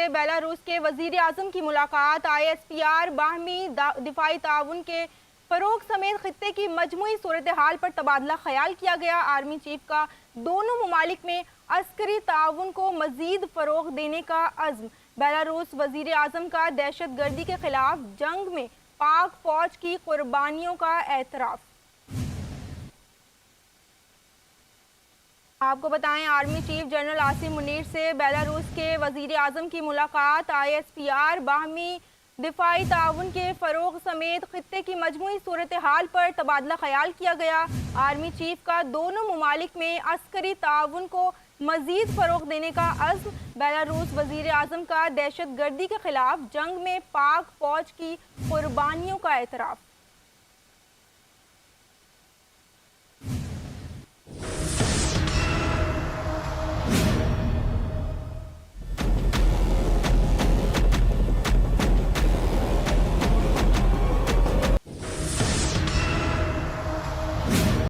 से बेलारूस के वजीर आजम की मुलाकात। ISPR बाहमी दिफाई ताउन के फरोग समेत खित्ते की मजमूई सूरत हाल पर तबादला ख्याल किया गया। आर्मी चीफ का दोनों ममालिक में अस्करी ताउन को मजीद फरोग देने का अज़्म। बेलारूस वजीर आजम का दहशत गर्दी के खिलाफ जंग में पाक फौज की कुर्बानियों का एतराफ़। आपको बताएं, army chief general Asim Munir से बेलारूस के वजीर आजम की मुलाकात। ISPR बाहमी दिफाई ताउन के फरोग समेत खित्ते की मजमूई सूरत हाल पर तबादला ख्याल किया गया। आर्मी चीफ का दोनों ममालिक में अस्करी ताउन को मजीद फरोग देने का अज़्म। बेलारूस वजीर आजम का दहशत गर्दी के खिलाफ जंग में पाक फौज की कुर्बानियों का एतराफ़।